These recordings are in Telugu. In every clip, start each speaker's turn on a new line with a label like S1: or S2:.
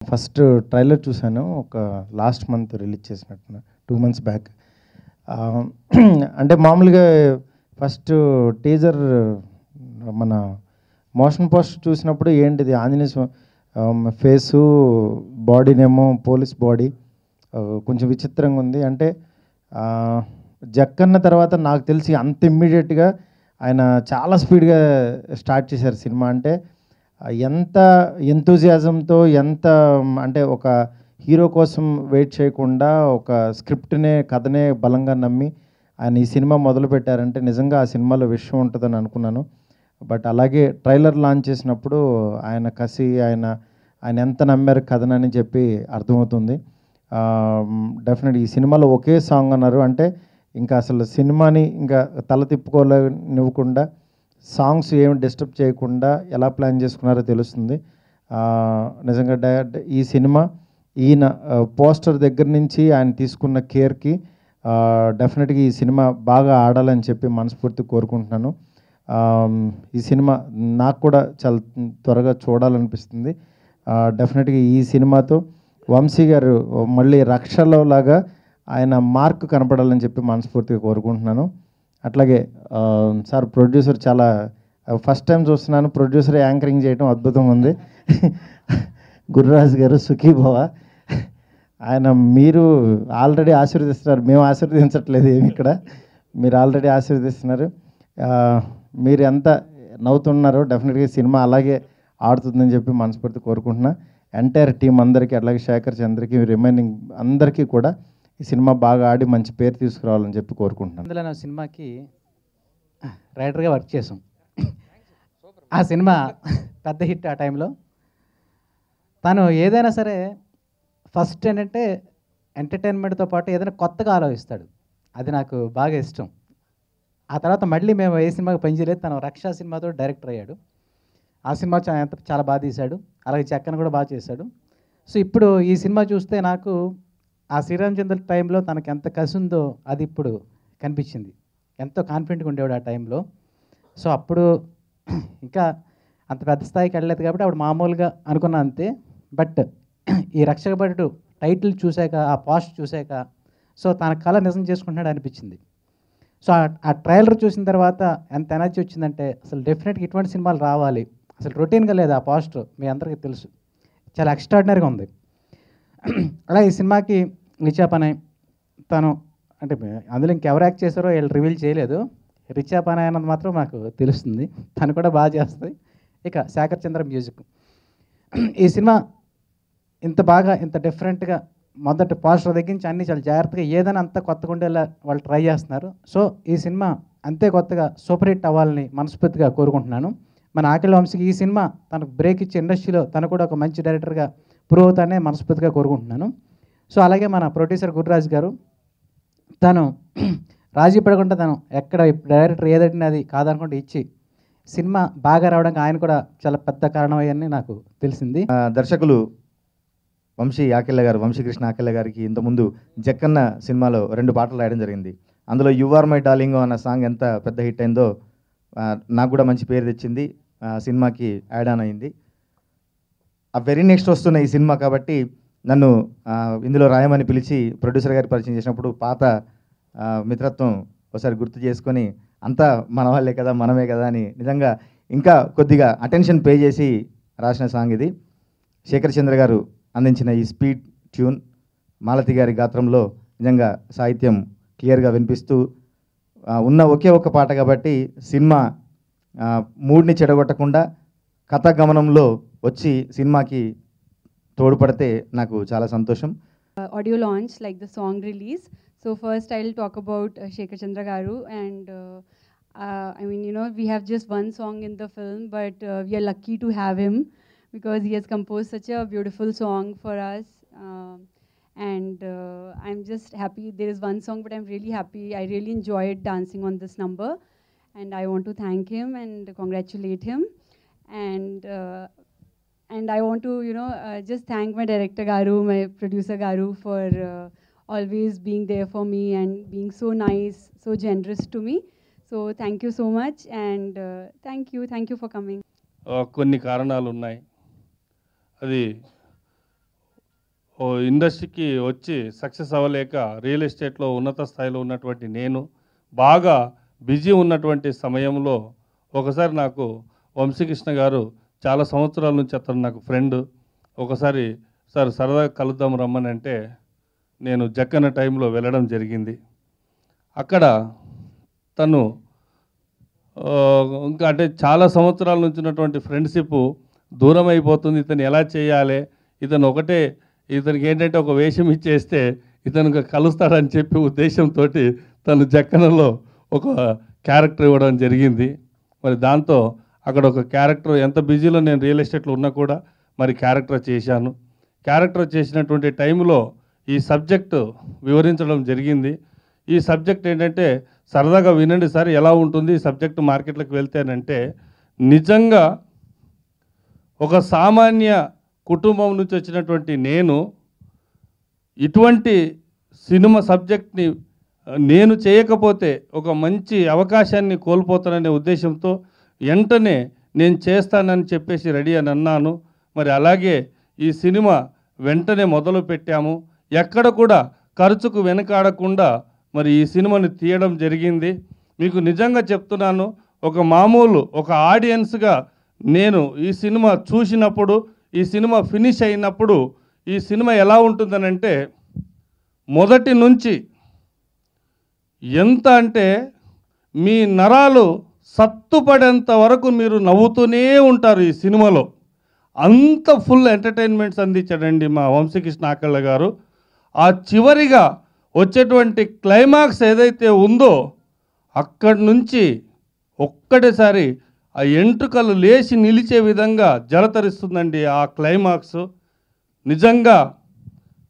S1: ఫస్ట్ ట్రైలర్ చూశాను ఒక లాస్ట్ మంత్ రిలీజ్ చేసినట్టు 2 months బ్యాక్. అంటే మామూలుగా ఫస్ట్ టీజర్ మన మోషన్ పోస్టర్ చూసినప్పుడు ఏంటిది ఆంజనేయ ఫేసు బాడీనేమో పోలీస్ బాడీ కొంచెం విచిత్రంగా ఉంది. అంటే జక్కన్న తర్వాత నాకు తెలిసి అంత ఇమ్మీడియట్గా ఆయన చాలా స్పీడ్గా స్టార్ట్ చేశారు సినిమా. అంటే ఎంత ఎంతూజియాజంతో ఎంత అంటే ఒక హీరో కోసం వెయిట్ చేయకుండా ఒక స్క్రిప్ట్నే కథనే బలంగా నమ్మి ఆయన ఈ సినిమా మొదలు పెట్టారంటే నిజంగా ఆ సినిమాలో విషయం ఉంటుందని అనుకున్నాను. బట్ అలాగే ట్రైలర్ లాంచ్ చేసినప్పుడు ఆయన కసి ఆయన ఎంత నమ్మారు కథనని చెప్పి అర్థమవుతుంది. డెఫినెట్ ఈ సినిమాలో ఒకే సాంగ్ అన్నారు అంటే ఇంకా అసలు సినిమాని ఇంకా తల తిప్పుకోలేనివ్వకుండా సాంగ్స్ ఏమి డిస్టర్బ్ చేయకుండా ఎలా ప్లాన్ చేసుకున్నారో తెలుస్తుంది. నిజంగా ఈ సినిమా ఈయన పోస్టర్ దగ్గర నుంచి ఆయన తీసుకున్న కేర్కి డెఫినెట్గా ఈ సినిమా బాగా ఆడాలని చెప్పి మనస్ఫూర్తి కోరుకుంటున్నాను. ఈ సినిమా నాకు కూడా చాలా త్వరగా చూడాలనిపిస్తుంది. డెఫినెట్గా ఈ సినిమాతో వంశీ గారు మళ్ళీ రక్షలో లాగా ఆయన మార్క్ కనపడాలని చెప్పి మనస్ఫూర్తిగా కోరుకుంటున్నాను. అట్లాగే సార్ ప్రొడ్యూసర్ చాలా ఫస్ట్ టైం చూస్తున్నాను ప్రొడ్యూసర్ యాంకరింగ్ చేయడం అద్భుతంగా ఉంది. గురురాజ్ గారు సుఖీభవ. ఆయన మీరు ఆల్రెడీ ఆశీర్వదిస్తున్నారు, మేము ఆశీర్వదించట్లేదు ఏమి ఇక్కడ, మీరు ఆల్రెడీ ఆశీర్వదిస్తున్నారు. మీరు ఎంత నవ్వుతున్నారో డెఫినెట్గా సినిమా అలాగే ఆడుతుందని చెప్పి మనస్ఫూర్తి కోరుకుంటున్నా. ఎంటైర్ టీం అందరికీ అలాగే శేఖర్ చంద్రకి రిమైనింగ్ అందరికీ కూడా ఈ సినిమా బాగా ఆడి మంచి పేరు తీసుకురావాలని చెప్పి కోరుకుంటున్నాను.
S2: అందులో నా సినిమాకి రైటర్గా వర్క్ చేసాం. ఆ సినిమా పెద్ద హిట్ ఆ టైంలో. తను ఏదైనా సరే ఫస్ట్ ఏంటంటే ఎంటర్టైన్మెంట్తో పాటు ఏదైనా కొత్తగా ఆలోచిస్తాడు, అది నాకు బాగా ఇష్టం. ఆ తర్వాత మళ్ళీ మేము ఏ సినిమాకి పనిచేయలేదు, తను రక్షా సినిమాతో డైరెక్టర్ అయ్యాడు. ఆ సినిమా చాలా బాగా తీశాడు, అలాగే చెక్కన కూడా బాగా చేశాడు. సో ఇప్పుడు ఈ సినిమా చూస్తే నాకు ఆ శ్రీరామచంద్ర టైంలో తనకు ఎంత కసి ఉందో అది ఇప్పుడు కనిపించింది. ఎంతో కాన్ఫిడెంట్గా ఉండేవాడు ఆ టైంలో. సో అప్పుడు ఇంకా అంత పెద్ద స్థాయికి వెళ్ళలేదు కాబట్టి అప్పుడు మామూలుగా అనుకున్నా అంతే. బట్ ఈ రక్షకభటుడు టైటిల్ చూశాక, ఆ పోస్ట్ చూశాక సో తన కళ నిజం చేసుకుంటున్నాడు అనిపించింది. సో ఆ ట్రైలర్ చూసిన తర్వాత ఎంత ఎనర్జీ వచ్చిందంటే అసలు డెఫినెట్గా ఇటువంటి సినిమాలు రావాలి. అసలు రొటీన్గా లేదు ఆ పోస్టర్, మీ అందరికీ తెలుసు, చాలా ఎక్స్ట్రాడినరీగా ఉంది. అలాగే ఈ సినిమాకి రిచా పనాయ్ తను అంటే అందులో ఇంకెవరు యాక్ట్ చేశారో వీళ్ళు రివీల్ చేయలేదు. రిచా పనాయ్ అన్నది మాత్రం నాకు తెలుస్తుంది, తను కూడా బాగా చేస్తుంది. ఇక శేఖర్ చంద్ర మ్యూజిక్. ఈ సినిమా ఇంత బాగా ఇంత డిఫరెంట్గా మొదటి పోస్టర్ దగ్గర నుంచి అన్నీ చాలా జాగ్రత్తగా ఏదైనా అంత కొత్తగా ఉండేలా వాళ్ళు ట్రై చేస్తున్నారు. సో ఈ సినిమా అంతే కొత్తగా సూపర్ హిట్ అవ్వాలని మనస్ఫూర్తిగా కోరుకుంటున్నాను. మన ఆకిళ్ళ వంశీకి ఈ సినిమా తనకు బ్రేక్ ఇచ్చే ఇండస్ట్రీలో తను కూడా ఒక మంచి డైరెక్టర్గా ప్రూవ్ అవుతానే మనస్ఫూర్తిగా కోరుకుంటున్నాను. సో అలాగే మన ప్రొడ్యూసర్ గురురాజ్ గారు, తను రాజీ పడకుండా తను ఎక్కడ డైరెక్టర్ ఏదైనా అది కాదనుకుంటే ఇచ్చి సినిమా బాగా రావడానికి ఆయన కూడా చాలా పెద్ద కారణం అయ్యని నాకు తెలిసింది.
S3: దర్శకులు వంశీకృష్ణ ఆకెళ్ళ గారికి ఇంతకుముందు జక్కన్న సినిమాలో 2 పాటలు రాయడం జరిగింది. అందులో యు ఆర్ మై డార్లింగ్ అన్న సాంగ్ ఎంత పెద్ద హిట్ అయిందో నాకు కూడా మంచి పేరు తెచ్చింది, సినిమాకి యాడ్ ఆన్ అయింది. ఆ వెరీ నెక్స్ట్ వస్తున్న ఈ సినిమా కాబట్టి నన్ను ఇందులో రాయమని పిలిచి ప్రొడ్యూసర్ గారికి పరిచయం చేసినప్పుడు పాత మిత్రత్వం ఒకసారి గుర్తు చేసుకొని అంతా మన వాళ్ళే కదా మనమే కదా అని నిజంగా ఇంకా కొద్దిగా అటెన్షన్ పే చేసి రాసిన సాంగ్ ఇది. శేఖర్ చంద్ర గారు అందించిన ఈ స్పీడ్ ట్యూన్ మాలతి గారి గాత్రంలో నిజంగా సాహిత్యం క్లియర్గా వినిపిస్తూ ఉన్న ఒకే ఒక్క పాట కాబట్టి సినిమా మూడ్ని చెడగొట్టకుండా కథ గమనంలో వచ్చి సినిమాకి తోడ్పడితే నాకు చాలా సంతోషం.
S4: Audio launch like the song release. So first I'll talk about Shekhar Chandra Garu, and I mean, you know, we have just one song in the film, but we are lucky to have him because he has composed such a beautiful song for us. And I'm just happy. There is one song, but I'm really happy. I really enjoyed dancing on this number, and I want to thank him and congratulate him. And I want to, you know, just thank my director Garu, my producer Garu for always being there for me and being so nice, so generous to me. So thank you so much, and thank you for coming.
S5: కొన్ని కారణాలు ఉన్నాయి. అది ఇండస్ట్రీకి వచ్చి సక్సెస్ అవ్వలేక రియల్ ఎస్టేట్లో ఉన్నత స్థాయిలో ఉన్నటువంటి నేను బాగా బిజీ ఉన్నటువంటి సమయంలో ఒకసారి నాకు వంశీకృష్ణ గారు చాలా సంవత్సరాల నుంచి అతను నాకు ఫ్రెండ్. ఒకసారి సార్ సరదాగా కలుద్దాం రమ్మని అంటే నేను జక్కన్న టైంలో వెళ్ళడం జరిగింది. అక్కడ తను ఇంకా అంటే చాలా సంవత్సరాల నుంచి ఉన్నటువంటి ఫ్రెండ్షిప్ దూరం అయిపోతుంది. ఇతను ఎలా చేయాలి, ఇతనికి ఏంటంటే ఒక వేషం ఇచ్చేస్తే ఇతను కలుస్తాడని చెప్పి ఉద్దేశంతో తను జక్కనలో ఒక క్యారెక్టర్ ఇవ్వడం జరిగింది. మరి దాంతో అక్కడ ఒక క్యారెక్టర్, ఎంత బిజీలో నేను రియల్ ఎస్టేట్లో ఉన్నా కూడా మరి క్యారెక్టర్ చేశాను. క్యారెక్టర్ చేసినటువంటి టైంలో ఈ సబ్జెక్టు వివరించడం జరిగింది. ఈ సబ్జెక్ట్ ఏంటంటే సరదాగా వినండి సార్ ఎలా ఉంటుంది ఈ సబ్జెక్టు మార్కెట్లోకి వెళ్తేనంటే, నిజంగా ఒక సామాన్య కుటుంబం నుంచి వచ్చినటువంటి నేను ఇటువంటి సినిమా సబ్జెక్ట్ని నేను చేయకపోతే ఒక మంచి అవకాశాన్ని కోల్పోతాననే ఉద్దేశంతో వెంటనే నేను చేస్తానని చెప్పేసి రెడీ అని అన్నాను. మరి అలాగే ఈ సినిమా వెంటనే మొదలు పెట్టాము. ఎక్కడ కూడా ఖర్చుకు వెనకాడకుండా మరి ఈ సినిమాని తీయడం జరిగింది. మీకు నిజంగా చెప్తున్నాను, ఒక ఆడియన్స్గా నేను ఈ సినిమా చూసినప్పుడు, ఈ సినిమా ఫినిష్ అయినప్పుడు ఈ సినిమా ఎలా ఉంటుందనంటే, మొదటి నుంచి ఎంత అంటే మీ నరాలు సత్తుపడేంత వరకు మీరు నవ్వుతూనే ఉంటారు ఈ సినిమాలో. అంత ఫుల్ ఎంటర్టైన్మెంట్స్ అందించాడండి మా వంశీకృష్ణ ఆకళ్ళ గారు. ఆ చివరిగా వచ్చేటువంటి క్లైమాక్స్ ఏదైతే ఉందో అక్కడి నుంచి ఒక్కటేసారి ఆ ఎంట్రుకలు లేచి నిలిచే విధంగా జలతరిస్తుందండి ఆ క్లైమాక్స్. నిజంగా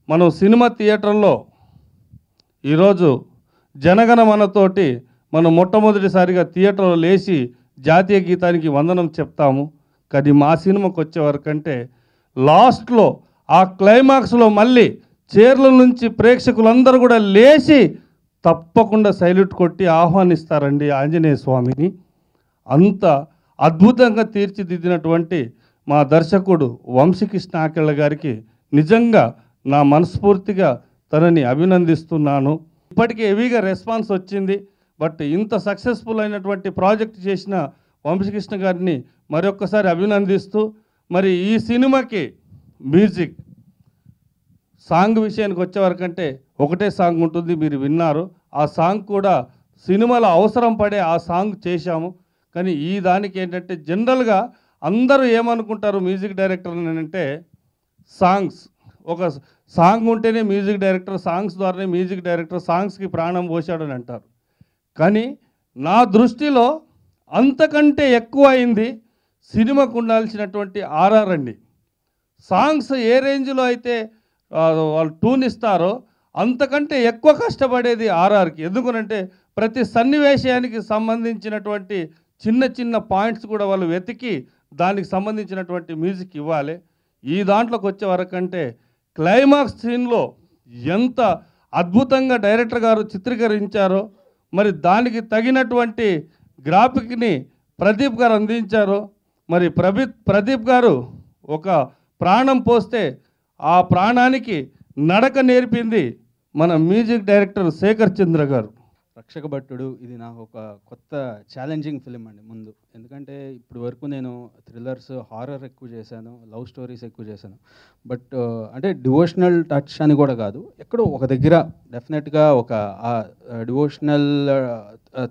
S5: మనం సినిమా థియేటర్లో ఈరోజు జనగణమనతోటి మనం మొట్టమొదటిసారిగా థియేటర్లో లేచి జాతీయ గీతానికి వందనం చెప్తాము. కానీ మా సినిమాకి వచ్చే వరకంటే లాస్ట్లో ఆ క్లైమాక్స్లో మళ్ళీ చైర్ల నుంచి ప్రేక్షకులందరూ కూడా లేచి తప్పకుండా సైల్యూట్ కొట్టి ఆహ్వానిస్తారండి ఆంజనేయ స్వామిని. అంత అద్భుతంగా తీర్చిదిద్దినటువంటి మా దర్శకుడు వంశీకృష్ణ ఆకెళ్ళ గారికి నిజంగా నా మనస్ఫూర్తిగా తనని అభినందిస్తున్నాను. ఇప్పటికే హెవీగా రెస్పాన్స్ వచ్చింది. బట్ ఇంత సక్సెస్ఫుల్ అయినటువంటి ప్రాజెక్ట్ చేసిన వంశీకృష్ణ గారిని మరొక్కసారి అభినందిస్తూ, మరి ఈ సినిమాకి మ్యూజిక్ సాంగ్ విషయానికి వచ్చేవరకంటే ఒకటే సాంగ్ ఉంటుంది, మీరు విన్నారు. ఆ సాంగ్ కూడా సినిమాలో అవసరం పడే ఆ సాంగ్ చేశాము. కానీ ఈ దానికి ఏంటంటే జనరల్గా అందరూ ఏమనుకుంటారు మ్యూజిక్ డైరెక్టర్ అంటే, ఒక సాంగ్ ఉంటేనే మ్యూజిక్ డైరెక్టర్, సాంగ్స్ ద్వారానే మ్యూజిక్ డైరెక్టర్, సాంగ్స్కి ప్రాణం పోశాడని అంటారు. కానీ నా దృష్టిలో అంతకంటే ఎక్కువ అయింది సినిమాకు ఉండాల్సినటువంటి ఆర్ఆర్ అండి. సాంగ్స్ ఏ రేంజ్లో అయితే వాళ్ళు ట్యూన్ ఇస్తారో అంతకంటే ఎక్కువ కష్టపడేది ఆర్ఆర్కి. ఎందుకనంటే ప్రతి సన్నివేశానికి సంబంధించినటువంటి చిన్న చిన్న పాయింట్స్ కూడా వాళ్ళు వెతికి దానికి సంబంధించినటువంటి మ్యూజిక్ ఇవ్వాలి. ఈ దాంట్లోకి వచ్చే వరకంటే క్లైమాక్స్ సీన్లో ఎంత అద్భుతంగా డైరెక్టర్ గారు చిత్రీకరించారో, మరి దానికి తగినటువంటి గ్రాఫిక్ని ప్రదీప్ గారు అందించారో, మరి ప్రదీప్ గారు ఒక ప్రాణం పోస్తే ఆ ప్రాణానికి నడక నేర్పింది మన మ్యూజిక్ డైరెక్టర్ శేఖర్ చంద్ర గారు.
S6: రక్షక భట్టుడు ఇది నాకు ఒక కొత్త ఛాలెంజింగ్ ఫిలిం అండి ముందు. ఎందుకంటే ఇప్పుడు వరకు నేను థ్రిల్లర్స్, హారర్ ఎక్కువ చేశాను, లవ్ స్టోరీస్ ఎక్కువ చేశాను. బట్ అంటే డివోషనల్ టచ్ అని కూడా కాదు, ఎక్కడో ఒక దగ్గర డెఫినెట్గా ఒక డివోషనల్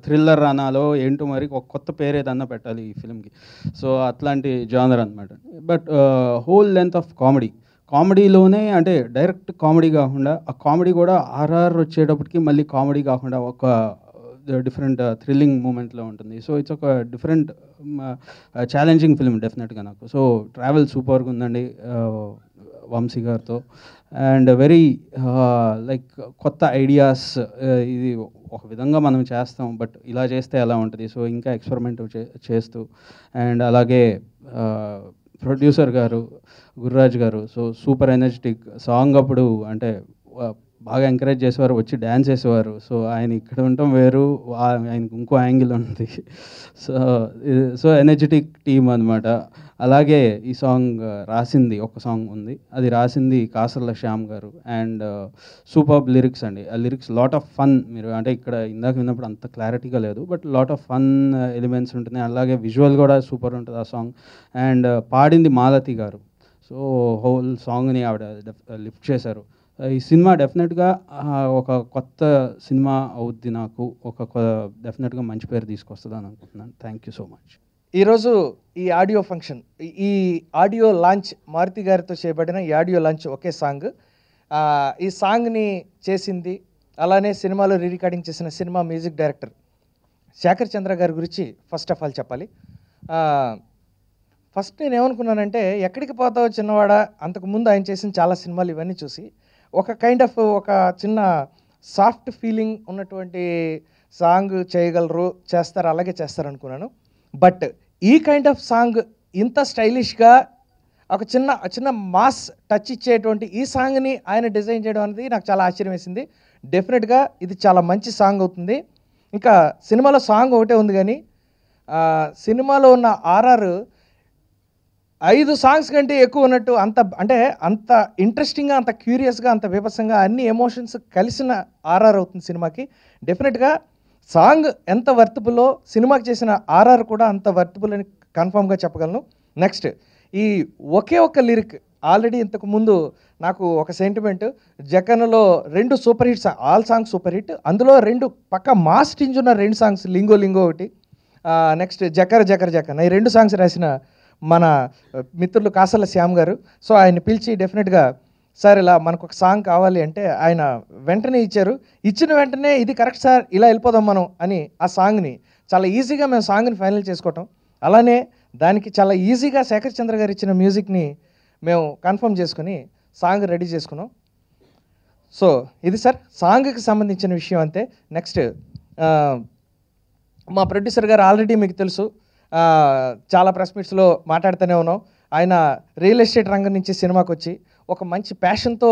S6: థ్రిల్లర్ అనాలో ఏంటో మరి ఒక కొత్త పేరు ఏదన్నా పెట్టాలి ఈ ఫిలింకి. సో అట్లాంటి జానర్ అనమాట. బట్ హోల్ లెంత్ ఆఫ్ కామెడీలోనే అంటే డైరెక్ట్ కామెడీ కాకుండా ఆ కామెడీ కూడా ఆర్ఆర్ వచ్చేటప్పటికి మళ్ళీ కామెడీ కాకుండా ఒక డిఫరెంట్ థ్రిల్లింగ్ మూమెంట్లో ఉంటుంది. సో ఇట్స్ ఒక డిఫరెంట్ ఛాలెంజింగ్ ఫిలిం డెఫినెట్గా నాకు. సో ట్రావెల్ సూపర్గా ఉందండి వంశీ గారితో. అండ్ వెరీ లైక్ కొత్త ఐడియాస్, ఇది ఒక విధంగా మనం చేస్తాం బట్ ఇలా చేస్తే ఎలా ఉంటుంది, సో ఇంకా ఎక్స్పెరిమెంట్ చేస్తూ. అండ్ అలాగే ప్రొడ్యూసర్ గారు గుర్రాజ్ గారు, సో సూపర్ ఎనర్జెటిక్ సాంగ్. అప్పుడు అంటే బాగా ఎంకరేజ్ చేసేవారు, వచ్చి డ్యాన్స్ చేసేవారు. సో ఆయన ఇక్కడ ఉండటం వేరు, ఆయనకు ఇంకో యాంగిల్ ఉంది. సో సో ఎనర్జెటిక్ టీమ్ అనమాట. అలాగే ఈ సాంగ్ రాసింది ఒక సాంగ్ ఉంది, అది రాసింది కాసర్ల శ్యామ్ గారు. అండ్ సూపర్ లిరిక్స్ అండి. ఆ లిరిక్స్ లాట్ ఆఫ్ ఫన్. మీరు అంటే ఇక్కడ ఇందాక విన్నప్పుడు అంత క్లారిటీగా లేదు, but lot of fun elements ఉంటున్నాయి. అలాగే విజువల్ కూడా సూపర్ ఉంటుంది ఆ సాంగ్. అండ్ పాడింది మాలతి గారు. సో హోల్ సాంగ్ని ఆవిడ లిఫ్ట్ చేశారు. ఈ సినిమా డెఫినెట్గా ఒక కొత్త సినిమా అవుద్ది, నాకు డెఫినెట్గా మంచి పేరు తీసుకొస్తుంది అని అనుకుంటున్నాను. Thank you so much.
S7: ఈరోజు ఈ ఆడియో ఫంక్షన్, ఈ ఆడియో లాంచ్, మారుతి గారితో చేయబడిన ఈ ఆడియో లాంచ్ ఒకే సాంగ్. ఈ సాంగ్ని చేసింది, అలానే సినిమాలో రీ రికార్డింగ్ చేసిన సినిమా మ్యూజిక్ డైరెక్టర్ శేఖర్ చంద్ర గారి గురించి ఫస్ట్ ఆఫ్ ఆల్ చెప్పాలి. ఫస్ట్ నేను ఏమనుకున్నానంటే, ఎక్కడికి పోతావో చిన్నవాడ, అంతకుముందు ఆయన చేసిన చాలా సినిమాలు ఇవన్నీ చూసి ఒక కైండ్ ఆఫ్ ఒక చిన్న సాఫ్ట్ ఫీలింగ్ ఉన్నటువంటి సాంగ్ చేయగలరు, చేస్తారు, అలాగే చేస్తారు అనుకున్నాను. బట్ ఈ కైండ్ ఆఫ్ సాంగ్ ఇంత స్టైలిష్గా ఒక చిన్న మాస్ టచ్ ఇచ్చేటువంటి ఈ సాంగ్ని ఆయన డిజైన్ చేయడం అనేది నాకు చాలా ఆశ్చర్యం వేసింది. డెఫినెట్గా ఇది చాలా మంచి సాంగ్ అవుతుంది. ఇంకా సినిమాలో సాంగ్ ఒకటే ఉంది, కానీ సినిమాలో ఉన్న ఆర్ఆర్ 5 సాంగ్స్ కంటే ఎక్కువ ఉన్నట్టు, అంత ఇంట్రెస్టింగ్గా, అంత క్యూరియస్గా, అంత బీభత్సంగా అన్ని ఎమోషన్స్ కలిసిన ఆర్ఆర్ అవుతుంది సినిమాకి. డెఫినెట్గా సాంగ్ ఎంత వర్తబుల్లో సినిమాకి చేసిన ఆర్ఆర్ కూడా అంత వర్తబుల్ అని కన్ఫామ్గా చెప్పగలను. నెక్స్ట్, ఈ ఒకే ఒక్క లిరిక్ ఆల్రెడీ ఇంతకు ముందు నాకు ఒక సెంటిమెంట్, జకన్లో 2 super hits, all songs super hit, అందులో 2 పక్క మాస్ టింజ్ ఉన్న 2 సాంగ్స్, లింగో లింగో ఒకటి, నెక్స్ట్ జకర్ జకర్ జకన్, ఈ 2 సాంగ్స్ రాసిన మన మిత్రులు కాసర్ల శ్యామ్ గారు. సో ఆయన పిలిచి డెఫినెట్గా సార్ ఇలా మనకు ఒక సాంగ్ కావాలి అంటే ఆయన వెంటనే ఇచ్చారు. ఇచ్చిన వెంటనే ఇది కరెక్ట్ సార్, ఇలా వెళ్ళిపోదాం మనం అని ఆ సాంగ్ని చాలా ఈజీగా మేము సాంగ్ని ఫైనల్ చేసుకోవటం, అలానే దానికి చాలా ఈజీగా శేఖర్ చంద్ర గారు ఇచ్చిన మ్యూజిక్ని మేము కన్ఫర్మ్ చేసుకుని సాంగ్ రెడీ చేసుకున్నాం. సో ఇది సార్ సాంగ్కి సంబంధించిన విషయం అంతే. నెక్స్ట్, మా ప్రొడ్యూసర్ గారు ఆల్రెడీ మీకు తెలుసు, చాలా ప్రెస్ మీట్స్లో మాట్లాడుతూనే ఉన్నాం. ఆయన రియల్ ఎస్టేట్ రంగం నుంచి సినిమాకి వచ్చి ఒక మంచి ప్యాషన్తో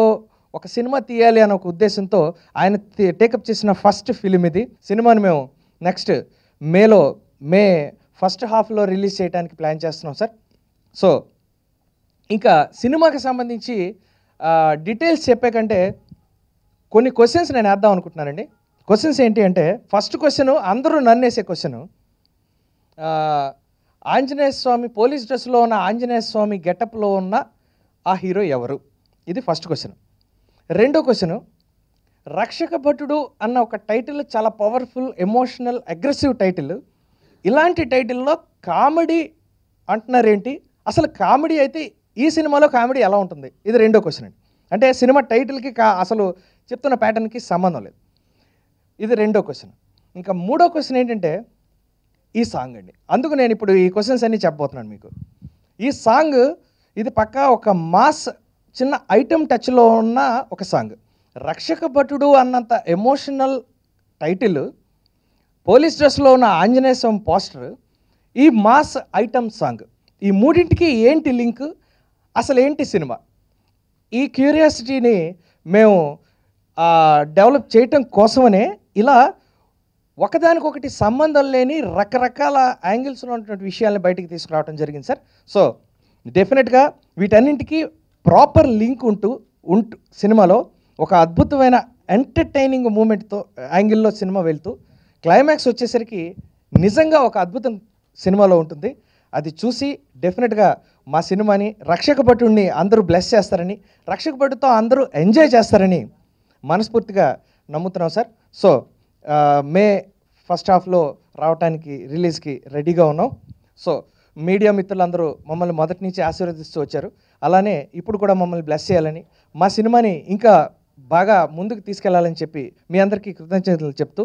S7: ఒక సినిమా తీయాలి అనే ఒక ఉద్దేశంతో ఆయన టేకప్ చేసిన ఫస్ట్ ఫిలిం ఇది. సినిమాని మేము నెక్స్ట్ మే ఫస్ట్ హాఫ్లో రిలీజ్ చేయడానికి ప్లాన్ చేస్తున్నాం సార్. సో ఇంకా సినిమాకి సంబంధించి డీటెయిల్స్ చెప్పే కంటే కొన్ని క్వశ్చన్స్ నేను వేద్దాం అనుకుంటున్నానండి. క్వశ్చన్స్ ఏంటి అంటే, ఫస్ట్ క్వశ్చన్ అందరూ నన్ను వేసే క్వశ్చను, ఆంజనేయ స్వామి పోలీస్ డ్రెస్లో ఉన్న ఆంజనేయ స్వామి గెటప్లో ఉన్న ఆ హీరో ఎవరు? ఇది ఫస్ట్ క్వశ్చన్. రెండో క్వశ్చను, రక్షక భటుడు అన్న ఒక టైటిల్ చాలా పవర్ఫుల్, ఎమోషనల్, అగ్రెసివ్ టైటిల్. ఇలాంటి టైటిల్లో కామెడీ అంటున్నారేంటి? అసలు కామెడీ అయితే ఈ సినిమాలో కామెడీ ఎలా ఉంటుంది? ఇది రెండో క్వశ్చన్ అండి. అంటే సినిమా టైటిల్కి అసలు చెప్తున్న ప్యాటర్న్కి సంబంధం లేదు. ఇది రెండో క్వశ్చన్. ఇంకా మూడో క్వశ్చన్ ఏంటంటే ఈ సాంగ్ అండి. అందుకు నేను ఇప్పుడు ఈ క్వశ్చన్స్ అన్నీ చెప్పబోతున్నాను మీకు. ఈ సాంగ్ ఇది పక్కా ఒక మాస్ చిన్న ఐటమ్ టచ్లో ఉన్న ఒక సాంగ్. రక్షక భటుడు అన్నంత ఎమోషనల్ టైటిల్, పోలీస్ డ్రెస్లో ఉన్న ఆంజనేయ స్వామి పోస్టర్, ఈ మాస్ ఐటమ్ సాంగ్, ఈ మూడింటికి ఏంటి లింక్? అసలు ఏంటి సినిమా? ఈ క్యూరియాసిటీని మేము డెవలప్ చేయటం కోసమనే ఇలా ఒకదానికొకటి సంబంధం లేని రకరకాల యాంగిల్స్లో ఉన్నటువంటి విషయాలను బయటికి తీసుకురావడం జరిగింది సార్. సో డెఫినెట్గా వీటన్నింటికి ప్రాపర్ లింక్ ఉంటూ సినిమాలో ఒక అద్భుతమైన ఎంటర్టైనింగ్ మూమెంట్తో యాంగిల్లో సినిమా వెళ్తూ క్లైమాక్స్ వచ్చేసరికి నిజంగా ఒక అద్భుతం సినిమాలో ఉంటుంది. అది చూసి డెఫినెట్గా మా సినిమాని, రక్షక భటుడిని అందరూ బ్లెస్ చేస్తారని, రక్షక భటుతో అందరూ ఎంజాయ్ చేస్తారని మనస్ఫూర్తిగా నమ్ముతున్నాం సార్. సో మే ఫస్ట్ హాఫ్లో రావడానికి రిలీజ్కి రెడీగా ఉన్నాం. సో మీడియా మిత్రులందరూ మమ్మల్ని మొదటి నుంచి ఆశీర్వదిస్తూ వచ్చారు. అలానే ఇప్పుడు కూడా మమ్మల్ని బ్లెస్ చేయాలని, మా సినిమాని ఇంకా బాగా ముందుకు తీసుకెళ్లాలని చెప్పి మీ అందరికీ కృతజ్ఞతలు చెప్తూ